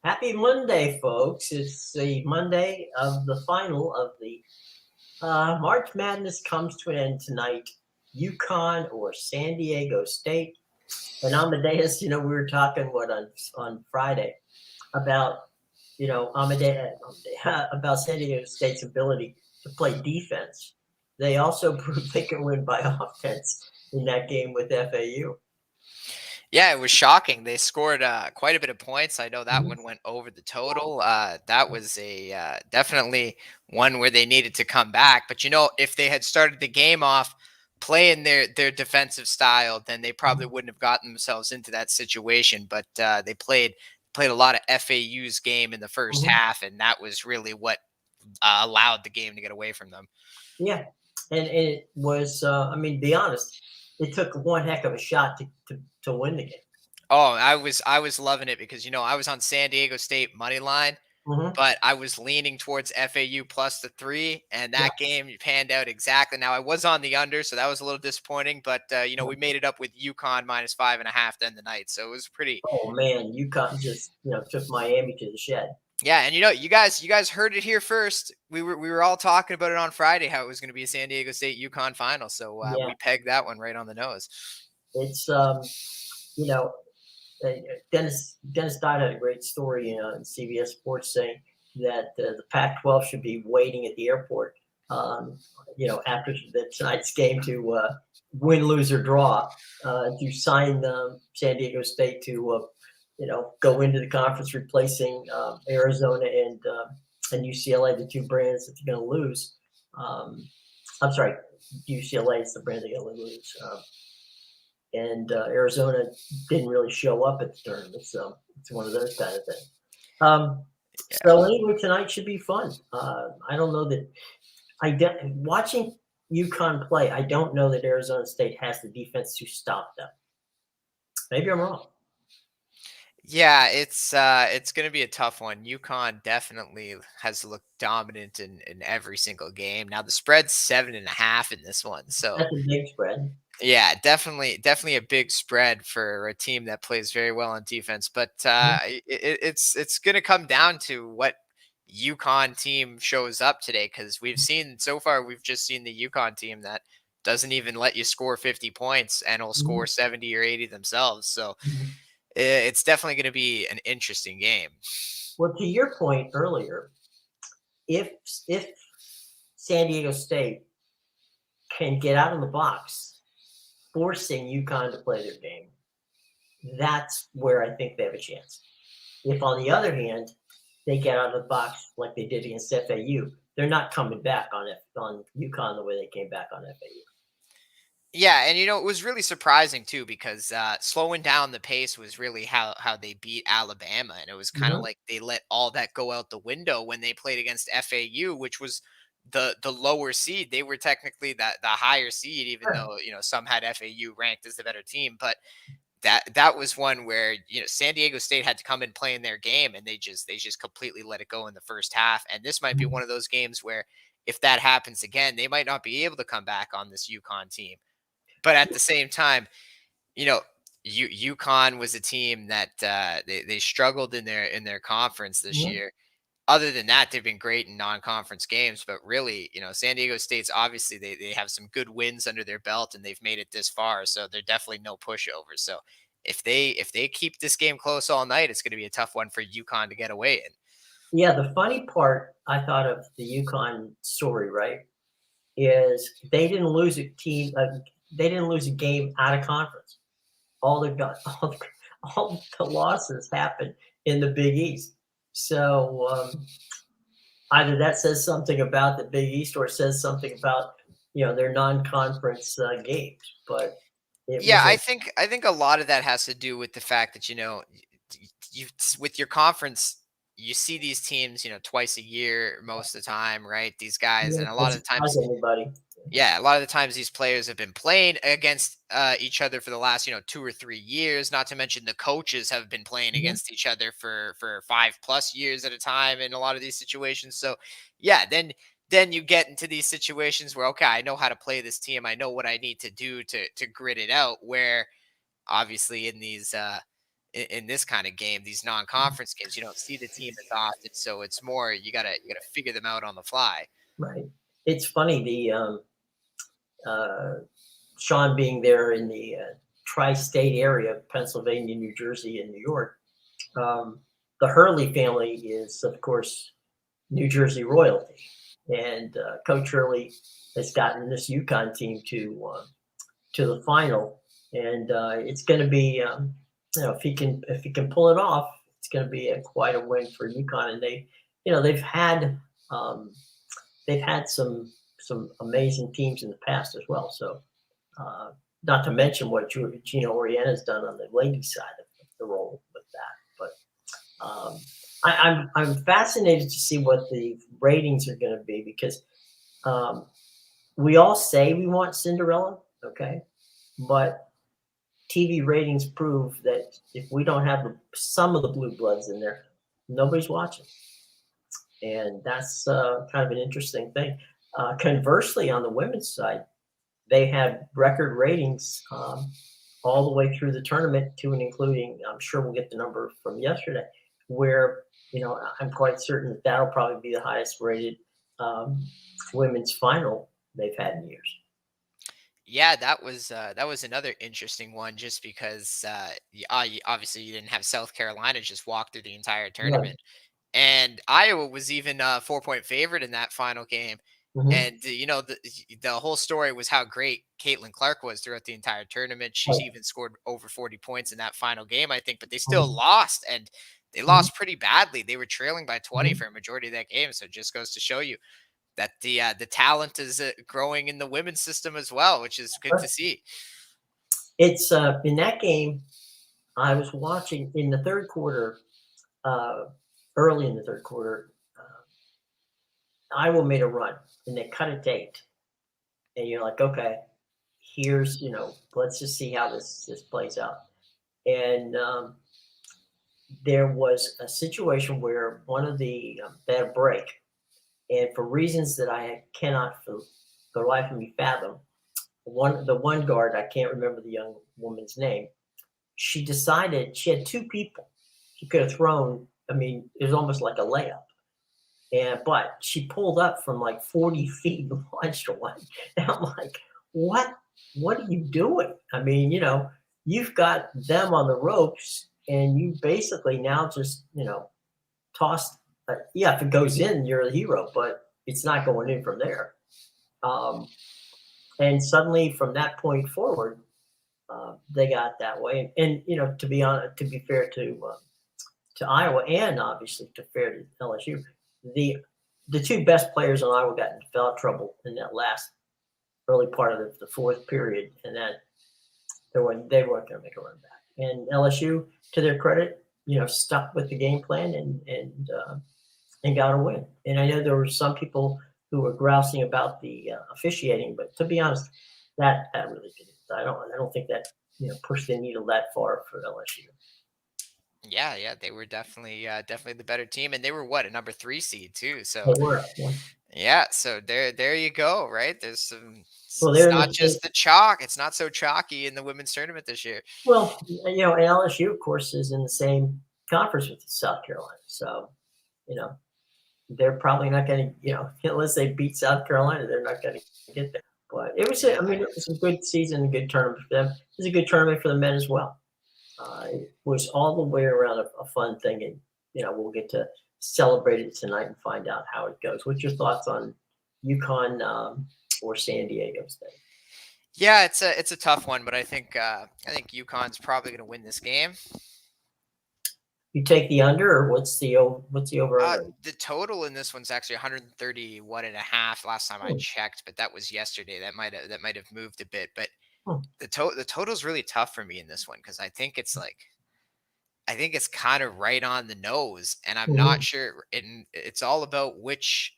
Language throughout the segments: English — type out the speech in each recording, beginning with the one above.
Happy Monday, folks. It's the Monday of the final of the March Madness comes to an end tonight. UConn or San Diego State. And Amadeus, we were talking on Friday about about San Diego State's ability to play defense. They also proved they can win by offense in that game with FAU. Yeah, it was shocking. They scored quite a bit of points. I know that Mhm. one went over the total. That was a definitely one where they needed to come back. But if they had started the game off playing their defensive style, then they probably wouldn't have gotten themselves into that situation. But they played a lot of FAU's game in the first Mhm. half, and that was really what allowed the game to get away from them. Yeah, and it was, be honest, it took one heck of a shot to win the game. Oh, I was loving it because I was on San Diego State money line, Mhm. but I was leaning towards FAU plus the 3, and Yeah, that game panned out exactly. Now I was on the under, so that was a little disappointing, but yeah. we made it up with UConn minus 5.5 to end the night, so it was pretty. Oh, man, UConn just, took Miami to the shed. Yeah, and you guys heard it here first. We were all talking about it on Friday how it was going to be a San Diego State UConn final, so Yeah, we pegged that one right on the nose. it's, you know, Dennis Dodd had a great story in CBS Sports saying that the Pac-12 should be waiting at the airport, after tonight's game to win, lose, or draw, to sign San Diego State to, go into the conference replacing Arizona and UCLA, the two brands that they're going to lose. Um, I'm sorry, UCLA is the brand they're going to lose. And Arizona didn't really show up at the tournament, so it's one of those kind of things. Um, Yeah. so anyway, tonight should be fun. I don't know that watching UConn play. I don't know that Arizona State has the defense to stop them. Maybe I'm wrong. Yeah, it's gonna be a tough one. UConn definitely has looked dominant in every single game. Now the spread's 7.5 in this one, so That's a big spread. yeah, definitely a big spread for a team that plays very well on defense. But Mhm. it's gonna come down to what UConn team shows up today because we've seen so far we've just seen the UConn team that doesn't even let you score 50 points and will Mhm. score 70 or 80 themselves. So Mhm. it's definitely going to be an interesting game. Well, to your point earlier, if if San Diego State can get out of the box, forcing UConn to play their game, that's where I think they have a chance. If, on the other hand, they get out of the box like they did against FAU, they're not coming back on UConn the way they came back on FAU. Yeah, and it was really surprising too because slowing down the pace was really how they beat Alabama, and it was kind of Mhm. like they let all that go out the window when they played against FAU, which was the lower seed. They were technically the higher seed, even Sure. though some had FAU ranked as the better team. But that was one where San Diego State had to come in playing their game, and they just completely let it go in the first half. And this might be Mhm. one of those games where if that happens again, they might not be able to come back on this UConn team. But at the same time, you know, UConn was a team that they struggled in their conference this Mhm. year. Other than that, they've been great in non-conference games. But really, San Diego State's obviously they have some good wins under their belt and they've made it this far. So they're definitely no pushover. So if they keep this game close all night, it's going to be a tough one for UConn to get away in. Yeah, the funny part I thought of the UConn story, right, is they didn't lose a game out of conference. All the go- all the losses happened in the Big East. So either that says something about the Big East or it says something about their non-conference games. But it Yeah, was I think a lot of that has to do with the fact that you with your conference you see these teams twice a year most of the time, right? These guys, and a lot of the surprise times, anybody. yeah, a lot of the times these players have been playing against each other for the last 2 or 3 years. Not to mention the coaches have been playing Mhm. against each other for 5+ years at a time in a lot of these situations. So yeah, then you get into these situations where okay, I know how to play this team. I know what I need to do to grit it out. Where obviously in in this kind of game, these non-conference games. You don't see the team as often, so it's more you gotta figure them out on the fly. Right. It's funny, uh, Sean being there in the tri-state area, Pennsylvania, New Jersey, and New York. Um, the Hurley family is, of course, New Jersey royalty, and Coach Hurley has gotten this UConn team to the final, and it's going to be, if he can pull it off, it's going to be quite a win for UConn. And um, they've had some amazing teams in the past as well. So, uh, not to mention what Gino Oriana's done on the ladies' side of the role with that. But I'm fascinated to see what the ratings are going to be, because um, we all say we want Cinderella, okay, but TV ratings prove that if we don't have some of the blue bloods in there, nobody's watching, and that's kind of an interesting thing. Conversely, on the women's side, they had record ratings all the way through the tournament, to and including, I'm sure we'll get the number from yesterday, where, I'm quite certain that that'll probably be the highest rated um, women's final they've had in years. Yeah, that was another interesting one, just because obviously you didn't have South Carolina just walk through the entire Right. tournament. And Iowa was even a 4-point favorite in that final game. Hmm. And the whole story was how great Caitlin Clark was throughout the entire tournament. She's Right. even scored over 40 points in that final game, I think, but they still Hmm. lost, and they Hmm. lost pretty badly. They were trailing by 20 Hmm. for a majority of that game. So it just goes to show you that the talent is growing in the women's system as well, which is good to see. It's in that game. I was watching in the third quarter, uh, early in the third quarter. Iowa made a run and they cut it to 8, and you're like, okay, here's, let's just see how this plays out. And there was a situation where one of they had a break, and for reasons that I cannot for the life of me fathom, the one guard, I can't remember the young woman's name. She decided she had two people she could have thrown. I mean, it was almost like a layup. And but she pulled up from like 40 feet and launched one. And I'm like, what are you doing? I mean, you've got them on the ropes, and you basically now just, tossed. Yeah, if it goes in, you're the hero, but it's not going in from there. Um, and suddenly, from that point forward, they got that way. And to be honest, to be fair to Iowa, and obviously to fair to LSU, the the two best players on Iowa got into foul trouble in that last early part of the fourth period, and that they weren't going to make a run back. And LSU, to their credit, stuck with the game plan and got a win. And I know there were some people who were grousing about the officiating, but to be honest, that really didn't. I don't think that pushed the needle that far for LSU. Yeah, yeah, they were definitely the better team, and they were what, a number 3 seed too. They So were. Yeah. yeah, so there you go, right? There's some. Well, It's they're in not the same. just the chalk. It's not so chalky in the women's tournament this year. Well, and LSU, of course, is in the same conference with South Carolina. So, you know, they're probably not going to, unless they beat South Carolina, they're not going to get there. But I Yeah, mean, it was a good season, a good tournament for them. It was a good tournament for the men as well. It was all the way around a fun thing, and we'll get to celebrate it tonight and find out how it goes. What's your thoughts on UConn or San Diego State? yeah, it's a tough one, but I think UConn's probably going to win this game. You take the under, or what's the over under? The total in this one's actually 131 and a half last time I Hmm. checked, but that was yesterday. That might have moved a bit, but Hmm. the total's really tough for me in this one, because I think it's kind of right on the nose, and I'm not Mhm. sure. And it's all about which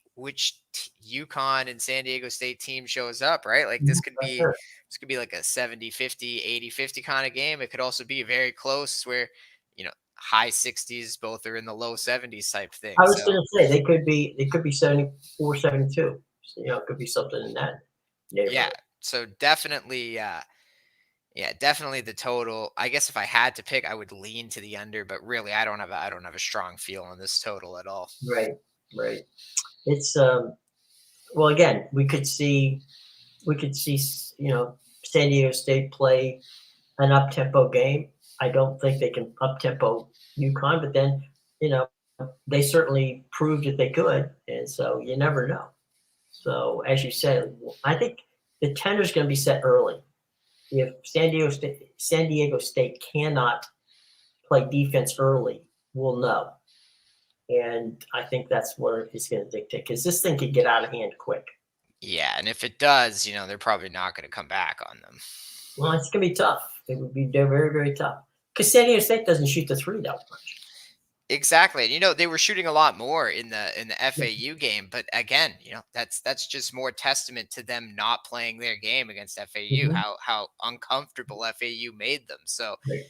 UConn and San Diego State team shows up, right? Like Mhm. this could That's be fair. this could be like a 70-50, 80-50 kind of game. It could also be very close where, high 60s, both are in the low 70s type thing. I was So going to say they could be 74, 72. So, it could be something in that yeah, neighborhood. so definitely Yeah, definitely the total. I guess if I had to pick, I would lean to the under, but really, I don't have a strong feel on this total at all. Right, right. It's well, again, we could see San Diego State play an up tempo game. I don't think they can up tempo UConn, but then you know they certainly proved that they could, and so you never know. So as you said, I think the tender is going to be set early. If San Diego State cannot play defense early, we'll know, and I think that's where it's going to dictate because this thing could get out of hand quick. Yeah, and if it does, they're probably not going to come back on them. Well, it's going to be tough. It would be very, very tough because San Diego State doesn't shoot the three that much. Exactly. And they were shooting a lot more in the FAU game, but again, that's just more testament to them not playing their game against FAU, Mhm. how uncomfortable FAU made them. So Right.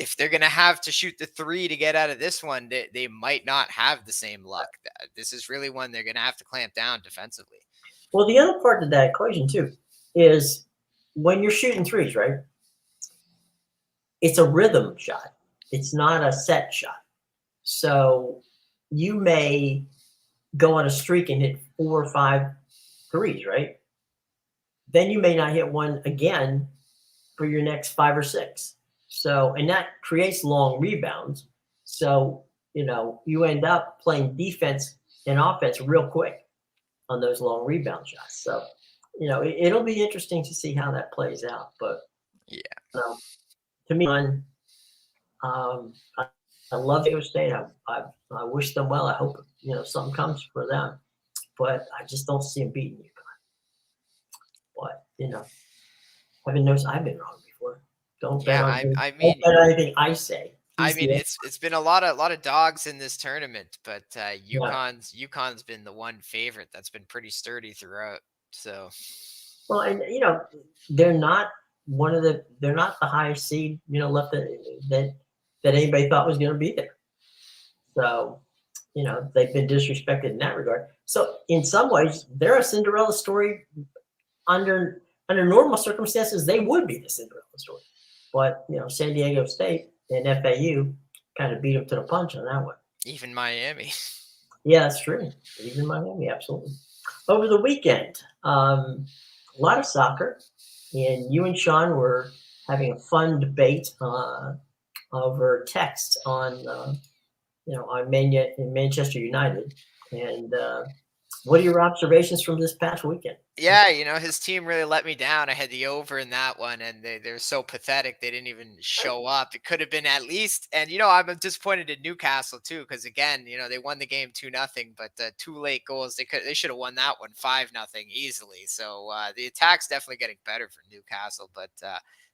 if they're gonna have to shoot the three to get out of this one, they might not have the same luck. This is really one they're gonna have to clamp down defensively. Well, the other part of that equation too is when you're shooting threes, right? It's a rhythm shot. It's not a set shot. So you may go on a streak and hit 4 or 5 threes, right? Then you may not hit one again for your next 5 or 6. So, and that creates long rebounds. So, you end up playing defense and offense real quick on those long rebound shots. So, it'll be interesting to see how that plays out. But Yeah. um, to me, I love Diego State. I wish them well. I hope something comes for them. But I just don't see them beating you. But heaven knows I've been wrong before. Don't bet Yeah, on I don't mean bet on anything I say. I Who's mean, the it's been a lot of dogs in this tournament, but yeah. UConn's been the one favorite that's been pretty sturdy throughout. So Well, and they're not they're not the highest seed, left that anybody thought was going to be there. So, they've been disrespected in that regard. So, in some ways, they're a Cinderella story. Under normal circumstances, they would be the Cinderella story. But San Diego State and FAU kind of beat them to the punch on that one. even Miami. Yeah, that's true. Even Miami, absolutely. Over the weekend, a lot of soccer, and you and Sean were having a fun debate over text on Manchester United. And what are your observations from this past weekend? Yeah, his team really let me down. I had the over in that one, and they're so pathetic. They didn't even show up. It could have been at least, and I'm disappointed in Newcastle too, because again, they won the game 2-0, but two late goals. They should have won that one 5-0 easily. So the attack's definitely getting better for Newcastle, but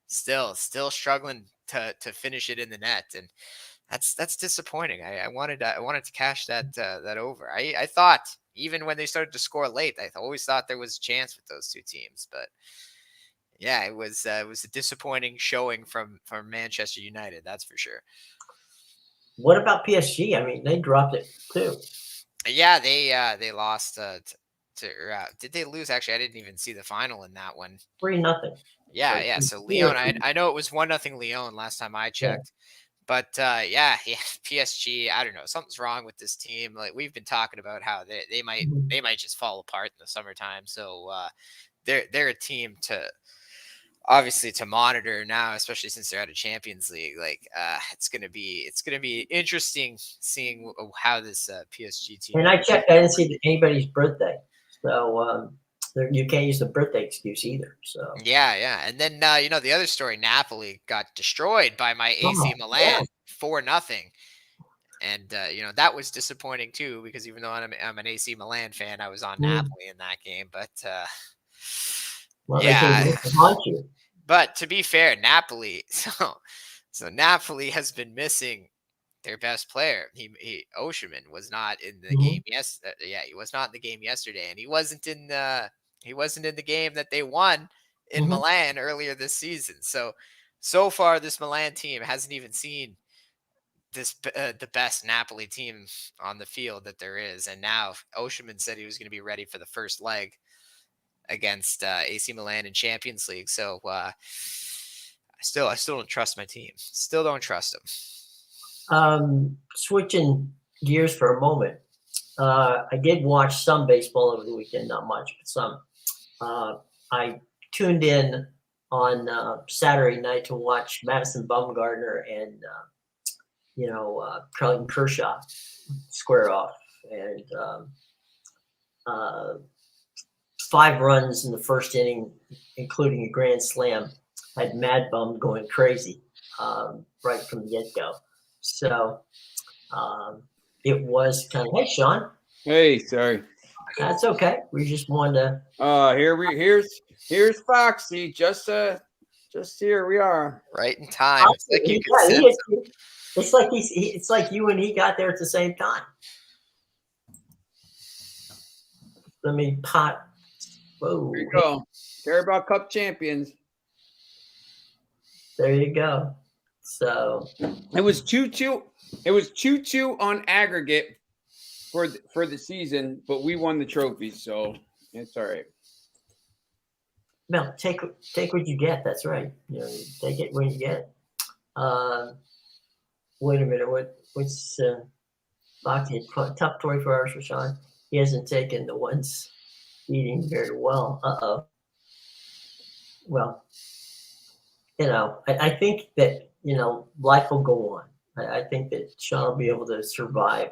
still struggling to finish it in the net, and that's disappointing. I wanted to cash that over. I thought even when they started to score late, I always thought there was a chance with those two teams. But yeah, it was a disappointing showing from Manchester United. That's for sure. What about PSG? I mean, they dropped it too. Yeah, they lost did they lose? Actually, I didn't even see the final in that one. 3-0. Yeah, So yeah. So Leon, PSG, I know it was 1-0 Leon last time I yeah. checked. But yeah, PSG. I don't know. Something's wrong with this team. Like we've been talking about how they might Mhm. they might just fall apart in the summertime. So they're a team to obviously to monitor now, especially since they're out of Champions League. Like it's gonna be interesting seeing how this PSG team And I goes. checked, I didn't see anybody's birthday. So you can't use the birthday excuse either. So, Yeah, yeah. And then the other story, Napoli got destroyed by my AC oh, yeah. Milan 4-0. And that was disappointing too because even though I'm an AC Milan fan, I was on Mhm. Napoli in that game. But Well, they came yeah, back to haunt you. but to be fair, Napoli. So Napoli has been missing their best player. He Osherman was not in the game. Mhm. Yes, yeah, he was not in the game yesterday, and he wasn't in the game that they won in Mhm. Milan earlier this season. So far, this Milan team hasn't even seen the best Napoli team on the field that there is. And now Osherman said he was going to be ready for the first leg against AC Milan in Champions League. So I still don't trust my team. Still don't trust them. Switching gears for a moment. I did watch some baseball over the weekend, not much, but some. I tuned in on Saturday night to watch Madison Bumgarner and Clayton Kershaw square off, and 5 runs in the first inning, including a grand slam, had Mad Bum going crazy right from the get-go. So it was kind of, hey, Sean. Hey, sorry. That's okay. We just wanted to. Here's Foxy. Just here we are. Right in time. It's like you could sense him. It's like you and he got there at the same time. Let me pot. Whoa. There you go. Care about Cup champions. There you go. So it was 2-2. It was 2-2 on aggregate for the season, but we won the trophy, so it's all right. No, take what you get. That's right. Take it when you get it. Wait a minute. What's Foxy? Tough 24 hours for Sean. He hasn't taken the ones eating very well. Well, I think that life will go on. I think that Sean will be able to survive.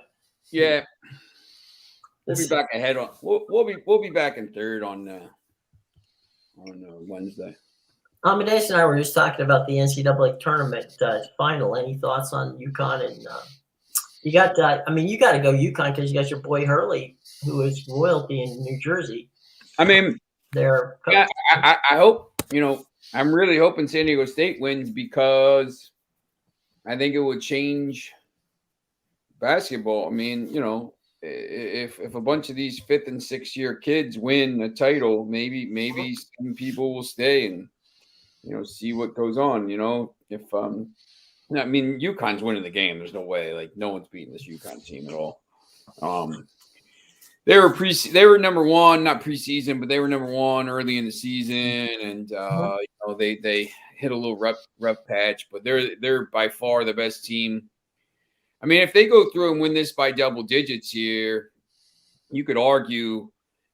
Yeah, we'll be back ahead on. We'll be back in third on Wednesday. Amadeus and I were just talking about the NCAA tournament final. Any thoughts on UConn? And you got, you got to go UConn because you got your boy Hurley, who is royalty in New Jersey. I mean, their coach. Yeah, I hope, I'm really hoping San Diego State wins because I think it would change basketball. I mean, if a bunch of these 5th and 6th year kids win a title, maybe some people will stay and see what goes on. If UConn's winning the game. There's no way. Like, no one's beating this UConn team at all. They were number 1, not preseason, but they were number 1 early in the season, and they hit a little rough patch, but they're by far the best team. I mean, if they go through and win this by double digits here, you could argue,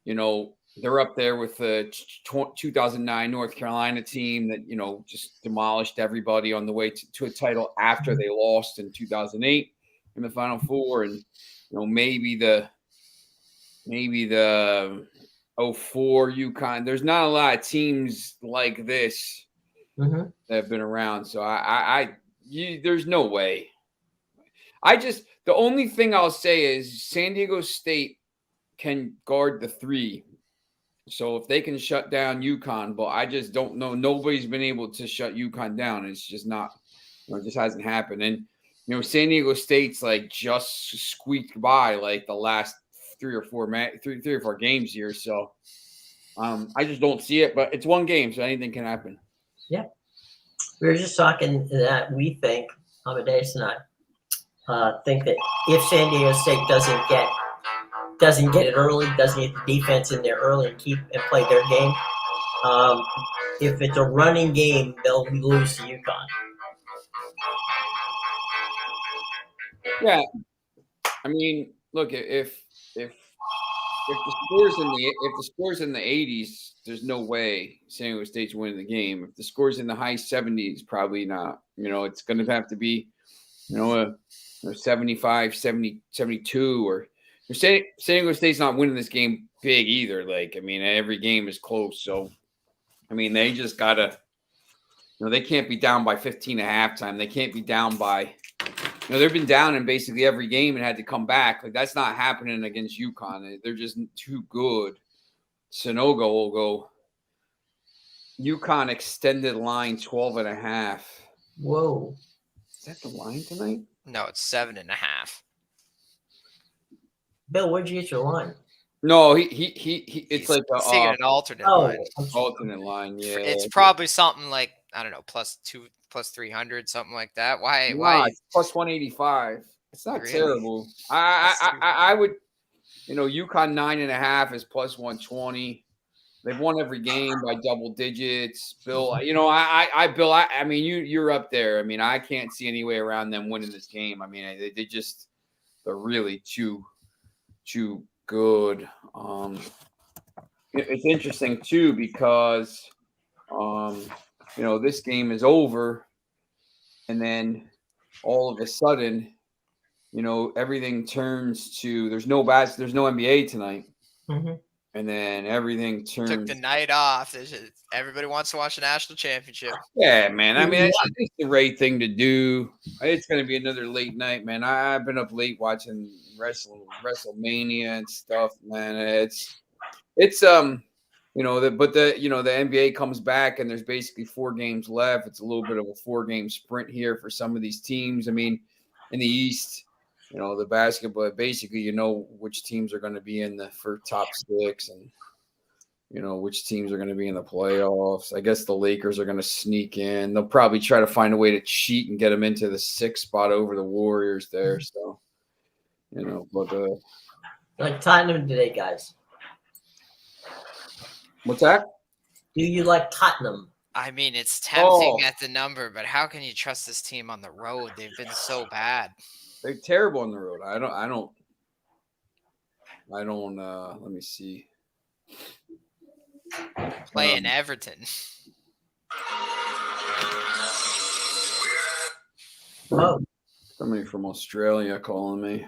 they're up there with the 2009 North Carolina team that, just demolished everybody on the way to a title after they lost in 2008 in the Final Four. And, maybe the 04 UConn. There's not a lot of teams like this that have been around. So there's no way. The only thing I'll say is San Diego State can guard the 3. So if they can shut down UConn, but I just don't know. Nobody's been able to shut UConn down. It's just not, it just hasn't happened. And, San Diego State's like just squeaked by like the last 3 or 4 games here. So I just don't see it, but it's one game, so anything can happen. Yeah. We were just talking that we think, Amadeus and I, think that if San Diego State doesn't get it early, doesn't get the defense in there early and play their game, if it's a running game, they'll lose to UConn. Yeah, I mean, look, if the score's in the 80s, there's no way San Diego State's winning the game. If the score's in the high 70s, probably not. It's going to have to be, a 75, 70, 72, or San Diego State's not winning this game big either. Like, every game is close. So, they just got to, they can't be down by 15 at halftime. They can't be down by, they've been down in basically every game and had to come back. Like, that's not happening against UConn. They're just too good. Sonogo will go UConn extended line 12.5. Whoa. Is that the line tonight? No, it's 7.5. Bill, where'd you get your line? No, he it's like an alternate line. Alternate line, yeah. It's probably something like, I don't know, +2, +300, something like that. Why? It's +185. It's not Really? terrible. I would, UConn 9.5 is +120. They've won every game by double digits. Bill, Bill, I mean, you're up there. I mean, I can't see any way around them winning this game. I mean, they're really too good. It's interesting too because, this game is over, and then all of a sudden, everything turns to there's no NBA tonight. Mm-hmm. And then everything turns. Took the night off. Everybody wants to watch the national championship. Yeah, man. I mean, it's the right thing to do. It's going to be another late night, man. I've been up late watching WrestleMania and stuff, man. It's the NBA comes back and there's basically 4 games left. It's a little bit of a 4-game sprint here for some of these teams. I mean, in the East, the basketball, basically, which teams are going to be in the for top 6 and, which teams are going to be in the playoffs. I guess the Lakers are going to sneak in. They'll probably try to find a way to cheat and get them into the 6th spot over the Warriors there. So, like Tottenham today, guys. What's that? Do you like Tottenham? I mean, it's tempting at the number, but how can you trust this team on the road? They've been so bad. They're terrible on the road. I don't. Let me see. Playing Everton. Oh, Somebody from Australia calling me.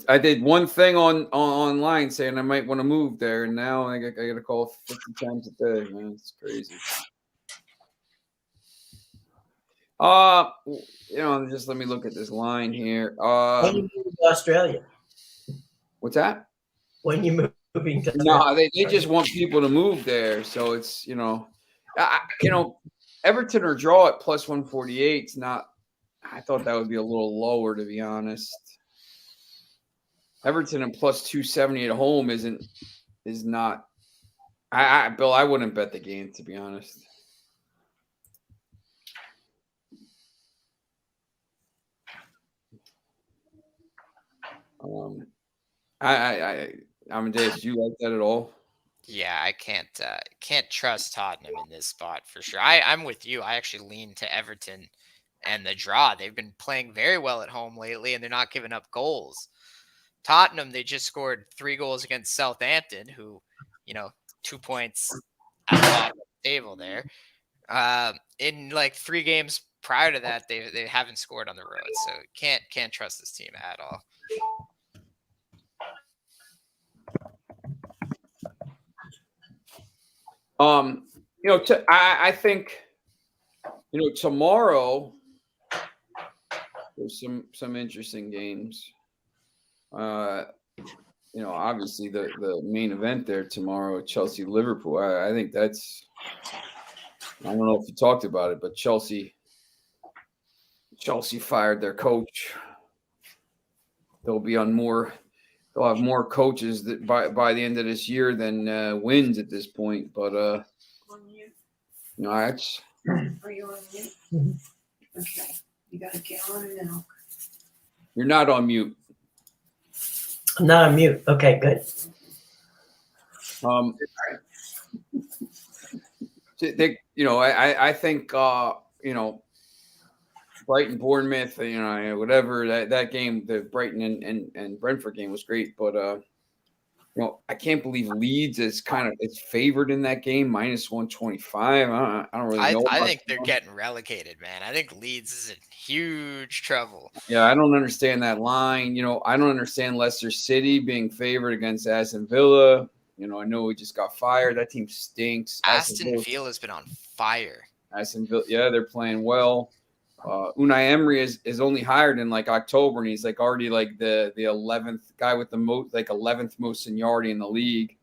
I did one thing online saying I might want to move there, and now I got to call 50 times a day, man. It's crazy. Just let me look at this line here. when you move to Australia? What's that? When you moving to No, they just want people to move there. So it's Everton or draw at plus 148. It's not. I thought that would be a little lower, to be honest. Everton and plus 270 at home is not. Bill, I wouldn't bet the game, to be honest. Amadeus, do you like that at all? Yeah, I can't trust Tottenham in this spot for sure. I'm with you. I actually lean to Everton and the draw. They've been playing very well at home lately, and they're not giving up goals. Tottenham, they just scored 3 goals against Southampton, who, 2 points at the bottom of the table there. In like 3 games prior to that, they haven't scored on the road, so can't trust this team at all. I think, tomorrow there's some interesting games. Obviously the main event there tomorrow, Chelsea Liverpool. I think that's. I don't know if you talked about it, but Chelsea fired their coach. They'll have more coaches that by the end of this year than wins at this point. But it's. Are you on mute? Okay. You got a gallon of milk. You're not on mute. I'm not on mute. Okay, good. I think Brighton, Bournemouth, whatever that game, the Brighton and Brentford game was great, but I can't believe Leeds is it's favored in that game, minus 125. I don't really know. I think they're getting relegated, man. I think Leeds is in huge trouble. Yeah, I don't understand that line. I don't understand Leicester City being favored against Aston Villa. I know we just got fired. That team stinks. Aston Villa has been on fire. Aston Villa, yeah, they're playing well. Unai Emery is only hired in like October, and he's like already like the 11th guy with the most 11th most seniority in the league.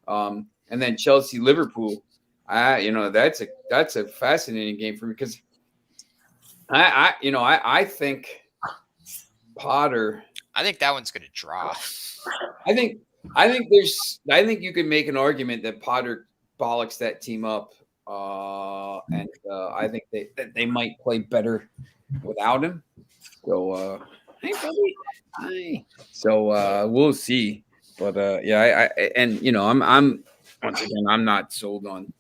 And then Chelsea Liverpool, that's a fascinating game for me because I think Potter. I think that one's going to draw. I think you could make an argument that Potter bollocks that team up. And I think they might play better without him. So, hey, buddy. Hi. So we'll see. But yeah, I and you know, I'm once again, I'm not sold on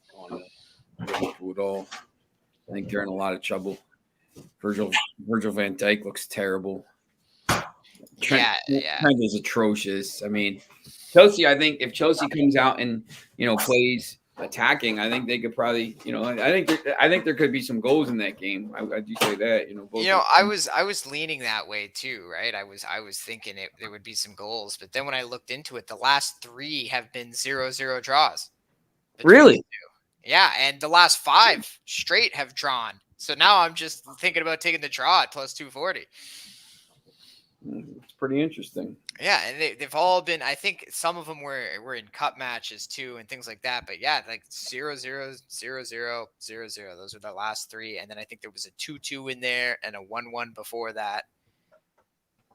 Liverpool at all. I think they're in a lot of trouble. Virgil van Dijk looks terrible. Trent, Yeah. Trent is atrocious. I mean, Chelsea. I think if Chelsea comes out and plays attacking, I think they could probably. I think there could be some goals in that game. I do say that. Both I was leaning that way too, right? I was thinking there would be some goals, but then when I looked into it, the last 3 have been 0-0 draws. Really? Yeah, and the last 5 straight have drawn. So now I'm just thinking about taking the draw at plus 240. It's pretty interesting. Yeah, and they've all been. I think some of them were in cup matches too and things like that. But yeah, like 0-0, 0-0, 0-0. Those are the last 3, and then I think there was a 2-2 in there and a 1-1 before that.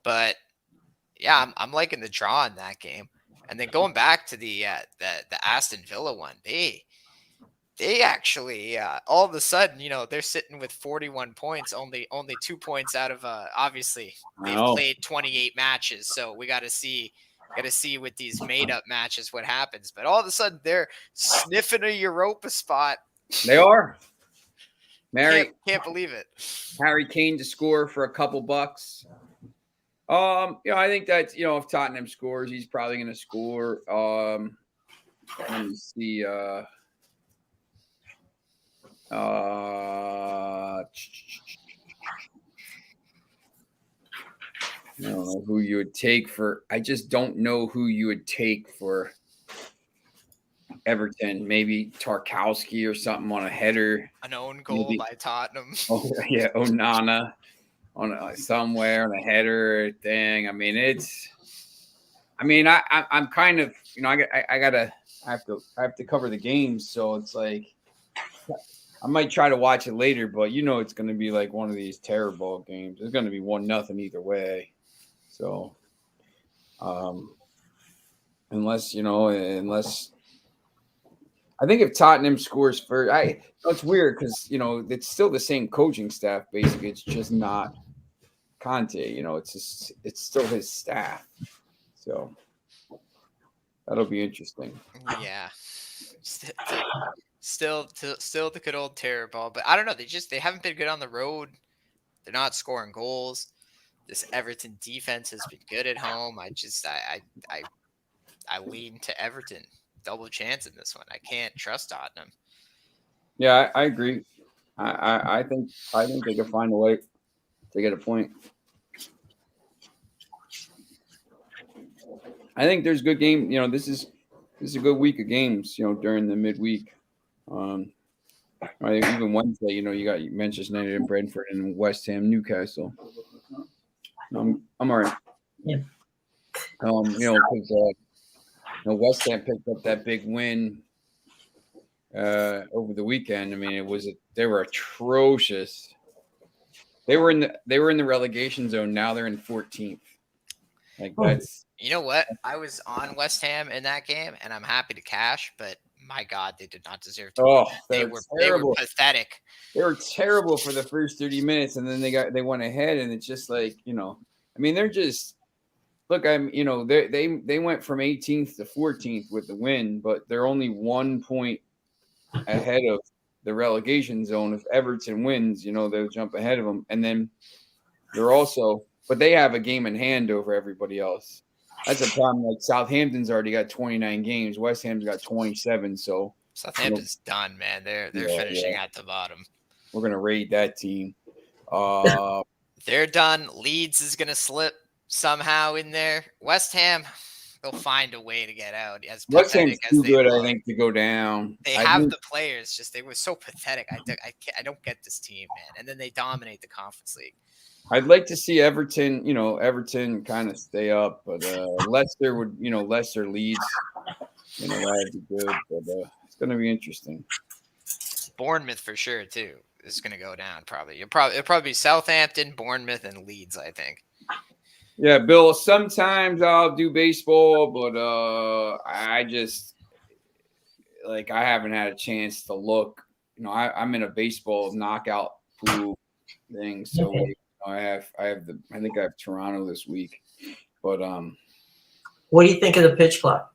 But yeah, I'm liking the draw in that game. And then going back to the Aston Villa one, they actually all of a sudden, they're sitting with 41 points, only 2 points out of obviously they've played 28 matches. So we got to see with these made up matches what happens. But all of a sudden they're sniffing a Europa spot. They are. Can't believe it. Harry Kane to score for a couple bucks. I think that if Tottenham scores, he's probably going to score. Let me see. I don't know who you would take for. I just don't know who you would take for Everton. Maybe Tarkowski or something on a header. An own goal by Tottenham. Oh yeah, Onana on somewhere on a header thing. I mean, I'm kind of I have to cover the games, so it's like I might try to watch it later, but it's going to be like one of these terrible games. It's going to be 1-0 either way. So, unless I think if Tottenham scores first, it's weird because it's still the same coaching staff. Basically, it's just not Conte. It's still his staff. So that'll be interesting. Yeah. Still the good old terror ball, but I don't know. They haven't been good on the road. They're not scoring goals. This Everton defense has been good at home. I lean to Everton. Double chance in this one. I can't trust Tottenham. Yeah, I agree. I think they can find a way to get a point. I think there's good game. This is a good week of games. During the midweek. Even Wednesday, you got Manchester United and Brentford and West Ham, Newcastle. I'm all right. Yeah. Because West Ham picked up that big win over the weekend. I mean, they were atrocious. They were in the relegation zone. Now they're in 14th. Like that's. You know what? I was on West Ham in that game, and I'm happy to cash, but my God, they did not deserve to. Oh, they were pathetic. They were terrible for the first 30 minutes, and then they went ahead, and it's just like they're just look. They went from 18th to 14th with the win, but they're only 1 point ahead of the relegation zone. If Everton wins, they'll jump ahead of them, and then but they have a game in hand over everybody else. That's a problem. Like Southampton's already got 29 games. West Ham's got 27. So Southampton's done, man. They're finishing at the bottom. We're gonna raid that team. They're done. Leeds is gonna slip somehow in there. West Ham, they'll find a way to get out. As West Ham's too good, I think, to go down. They have the players. Just they were so pathetic. I don't get this team, man. And then they dominate the Conference League. I'd like to see Everton, Everton kind of stay up, but Leicester would, Leicester Leeds, that'd be good. But it's going to be interesting. Bournemouth for sure too is going to go down probably. It'll probably be Southampton, Bournemouth, and Leeds. I think. Yeah, Bill. Sometimes I'll do baseball, but I just I haven't had a chance to look. I'm in a baseball knockout pool thing, so. I think I have Toronto this week, but What do you think of the pitch clock?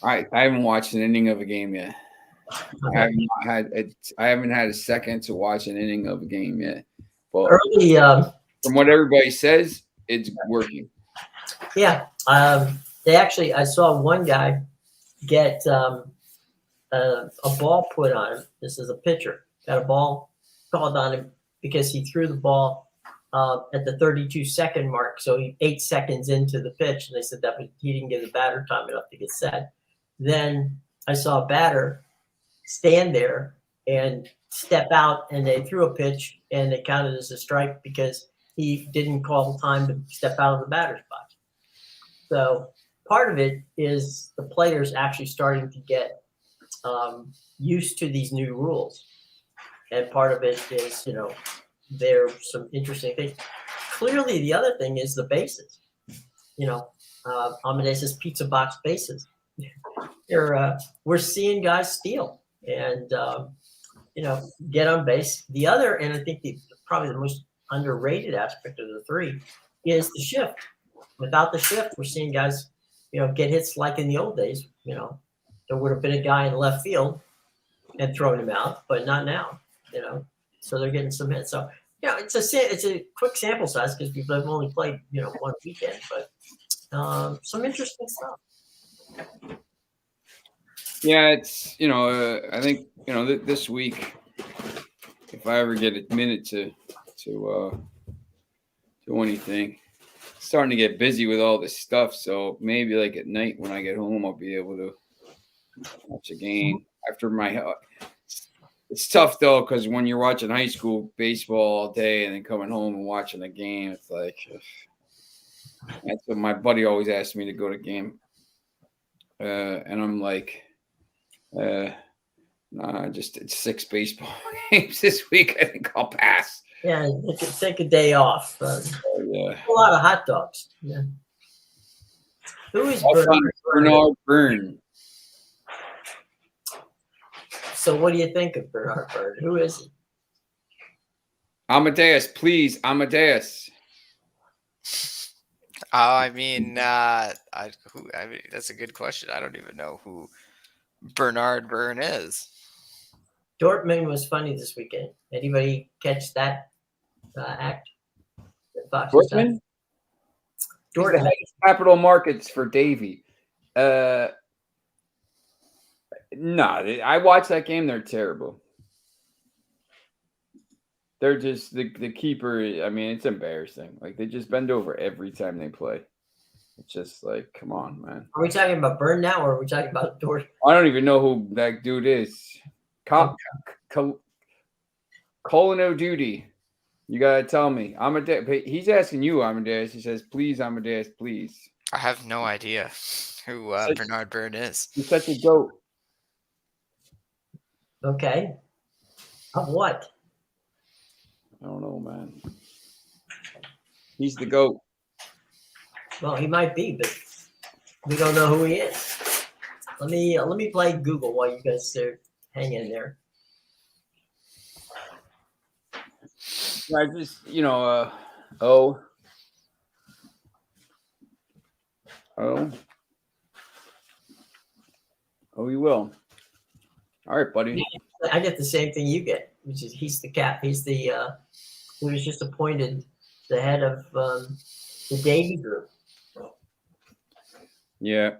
I haven't watched an inning of a game yet. I haven't had a second to watch an inning of a game yet. But Early, from what everybody says, it's working. yeah. I saw one guy get a ball put on him. This is a pitcher. Got a ball called on him because he threw the ball at the 32-second mark. So 8 seconds into the pitch, and they said that he didn't give the batter time enough to get set. Then I saw a batter stand there and step out, and they threw a pitch, and it counted as a strike because he didn't call time to step out of the batter's box. So part of it is the players actually starting to get used to these new rules. And part of it is, there's some interesting things. Clearly, the other thing is the bases. Amadeus pizza box bases. We're seeing guys steal and, get on base. The other, and I think probably the most underrated aspect of the three is the shift. Without the shift, we're seeing guys, get hits like in the old days. There would have been a guy in left field and thrown him out, but not now. So they're getting some hits. So it's a quick sample size because we've only played one weekend, but some interesting stuff. Yeah, it's I think this week, if I ever get a minute to do anything, it's starting to get busy with all this stuff. So maybe like at night when I get home, I'll be able to watch a game after my. It's tough though because when you're watching high school baseball all day and then coming home and watching a game, it's like that's what my buddy always asked me to go to game, and I'm like. Nah, it's 6 baseball games this week. I think I'll pass. Yeah, you could take a day off. Yeah. A lot of hot dogs. Yeah. Who is Bernard Byrne? So what do you think of Bernard Byrne? Who is he? Amadeus, please, Amadeus. I mean, that's a good question. I don't even know who Bernard Byrne is. Dortmund was funny this weekend. Anybody catch that act? Dortmund? Dortmund. Capital Markets for Davey. No, I watched that game. They're terrible. They're just the keeper. I mean, it's embarrassing. Like they just bend over every time they play. It's just like, come on, man. Are we talking about Byrne now, or are we talking about Dortmund? I don't even know who that dude is. Colin O'Duty. You gotta tell me. Amadeus. He's asking you, Amadeus. He says, "Please, Amadeus, please." I have no idea who Bernard Byrne is. He's such a goat. Okay. Of what? I don't know, man. He's the GOAT. Well, he might be, but we don't know who he is. Let me play Google while you guys are hanging there. I just, you will. All right, buddy. I get the same thing you get, which is he's the cap. He's the he was just appointed the head of the Davy Group. Yeah,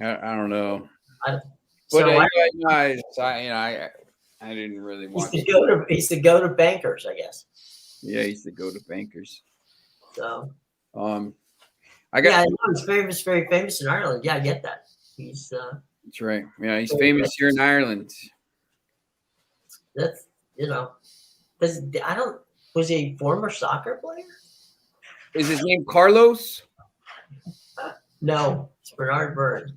I don't know. I didn't really watch. He's the go to bankers, I guess. Yeah, he's the go to bankers. So, he's famous, very famous in Ireland. Yeah, I get that. He's that's right. Yeah, he's famous here in Ireland. That's was he a former soccer player? Is his name Carlos? No, it's Bernard Byrne.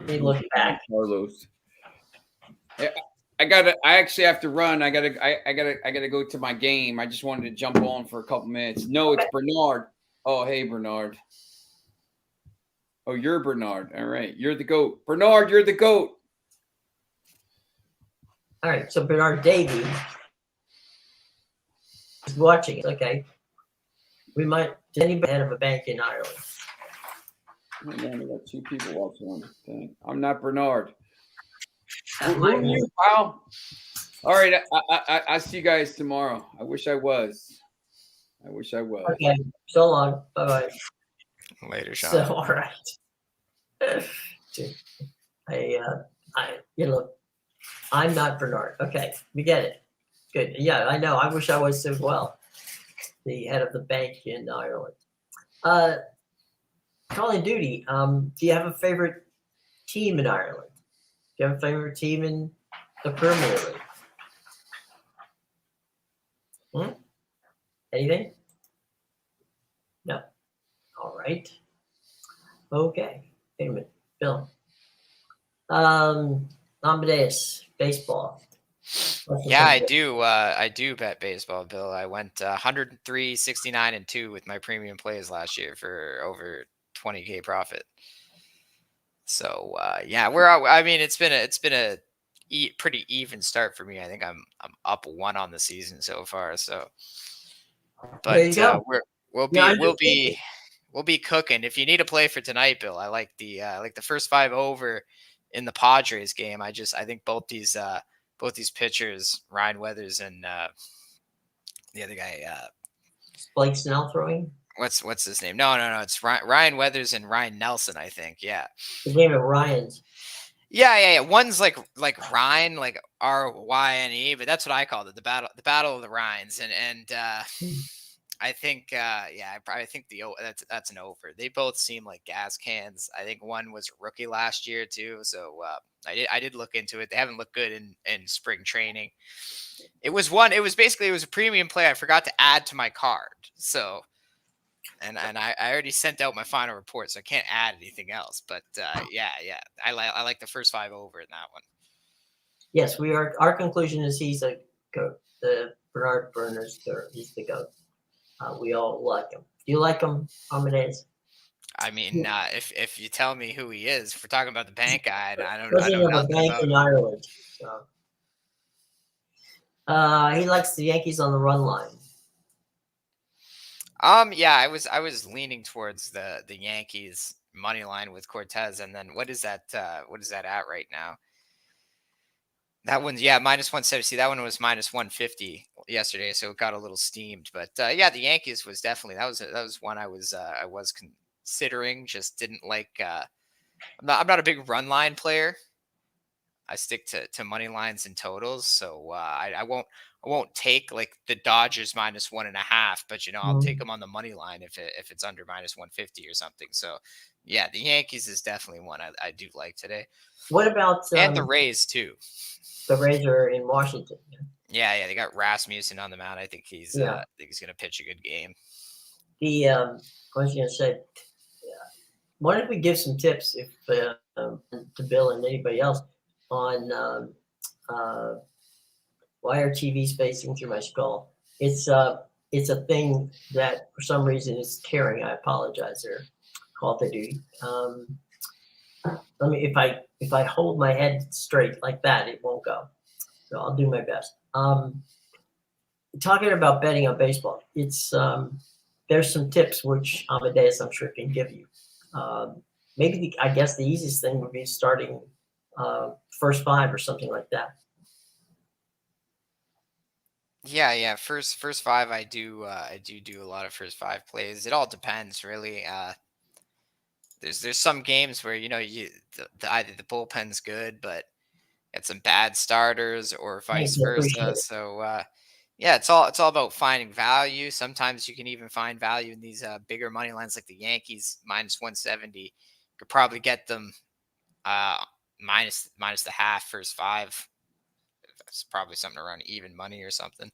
Let me look back. Carlos. I actually have to run. I gotta go to my game. I just wanted to jump on for a couple minutes. No, it's Bernard. Oh, hey, Bernard. Oh, you're Bernard. All right. You're the GOAT. Bernard, you're the GOAT. All right. So Bernard Davy is watching it. Okay. We might. Does anybody have a bank in Ireland? Oh, man, we got 2 people watching on the thing. I'm not Bernard. That Who might are be. you, pal? All right, I'll see you guys tomorrow. I wish I was. Okay. So long. Bye bye. Later, Sean. So all right. Dude, I'm not Bernard. Okay, we get it. Good. Yeah, I know. I wish I was as well. The head of the bank in Ireland. Call of Duty. Do you have a favorite team in Ireland? Do you have a favorite team in the Premier League? Anything? No. All right. Okay. Wait a minute, Bill. Amadeus, baseball. Yeah, I do. I do bet baseball, Bill. I went 103, 69, and 2 with my premium plays last year for over 20K profit. So yeah, I mean, it's been a pretty even start for me. I think I'm up 1 on the season so far. So, There you but go. we'll be cooking. If you need a play for tonight, Bill, I like the first 5 over in the Padres game. I think both these pitchers, Ryan Weathers and the other guy, Blake Snell throwing. what's his name? No, it's Ryan Weathers and Ryan Nelson, I think. Yeah. The game of Ryan's. Yeah. One's like Ryan, like RYNE, but that's what I called it, the battle of the Ryans, and I think I think that's an over. They both seem like gas cans. I think one was a rookie last year too, so I did look into it. They haven't looked good in spring training. It was a premium play I forgot to add to my card. So and I already sent out my final report, so I can't add anything else. But yeah, I like the first 5 over in that one. Yes, we are. Our conclusion is he's a goat. The Bernard Burners, he's the goat. We all like him. Do you like him, Amadeus? I mean, if you tell me who he is, if we're talking about the bank guy, I know President of a nothing bank about in him. Ireland. So. He likes the Yankees on the run line. Yeah, I was leaning towards the Yankees money line with Cortez, and then what is that at right now? That one's -170. See, that one was -150 yesterday, so it got a little steamed. But yeah, the Yankees was definitely that was one I was considering. Just didn't like. I'm not a big run line player. I stick to money lines and totals, so I won't take like the Dodgers -1.5, but I'll take them on the money line if it's under -150 or something. So yeah, the Yankees is definitely one I do like today. What about and the Rays too? The Rays are in Washington. Yeah, they got Rasmussen on the mound. I think he's going to pitch a good game. What was I going to say? Why don't we give some tips to Bill and anybody else on why are TVs facing through my skull? It's a thing that for some reason is tearing. I apologize there. Call of Duty. Let me if I hold my head straight like that, it won't go. So I'll do my best. Talking about betting on baseball, it's there's some tips which Amadeus I'm sure can give you. Maybe I guess the easiest thing would be starting first 5 or something like that. Yeah. First 5, I do a lot of first 5 plays. It all depends, really. There's some games where either the bullpen's good, but it's some bad starters, or vice versa. So yeah, it's all about finding value. Sometimes you can even find value in these bigger money lines like the Yankees -170. You could probably get them minus the half first 5. That's probably something around even money or something.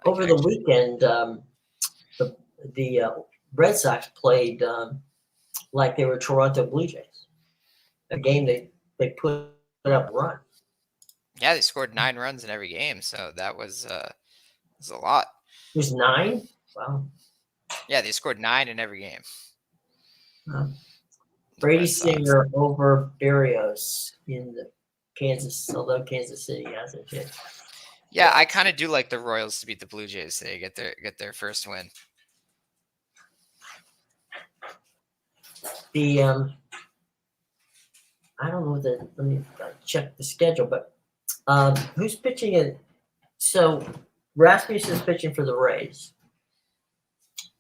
Over the weekend, the Red Sox played like they were Toronto Blue Jays. A game they put up a run. Yeah, they scored 9 runs in every game, so that was a lot. It was 9? Wow. Yeah, they scored 9 in every game. Brady Singer over Berrios in the although Kansas City hasn't yet. Yeah, I kind of do like the Royals to beat the Blue Jays today, get their first win. The I don't know let me check the schedule, but who's pitching it? So Rasmussen's pitching for the Rays,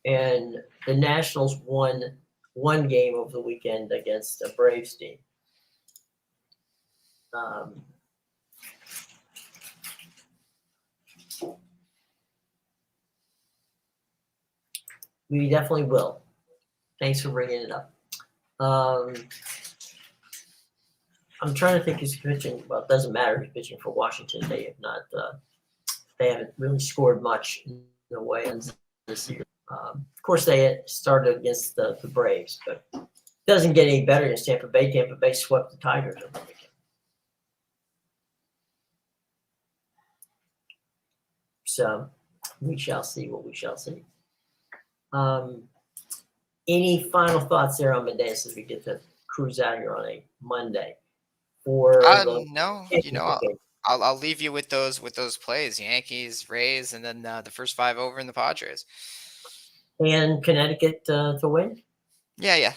and the Nationals won one game over the weekend against a Braves team. We definitely will. Thanks for bringing it up. I'm trying to think who's pitching. Well, it doesn't matter who's pitching for Washington. They have not. They haven't really scored much in the way this year. Of course, they started against the Braves, but it doesn't get any better against Tampa Bay. Tampa Bay swept the Tigers over the weekend. So we shall see what we shall see. Any final thoughts there on Amadeus as we get to cruise out here on a Monday? For No, I'll leave you with those plays: Yankees, Rays, and then the first 5 over in the Padres. And Connecticut to win? Yeah.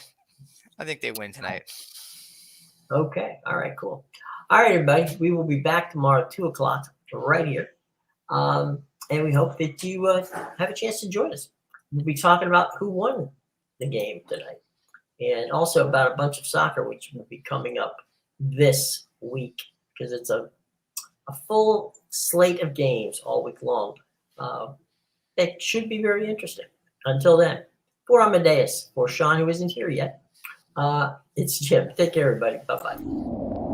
I think they win tonight. Okay. All right, cool. All right, everybody. We will be back tomorrow at 2:00 right here. And we hope that you have a chance to join us. We'll be talking about who won the game tonight, and also about a bunch of soccer, which will be coming up this week, because it's a full slate of games all week long. It should be very interesting. Until then, for Amadeus, for Sean, who isn't here yet, it's Jim. Take care, everybody. Bye-bye.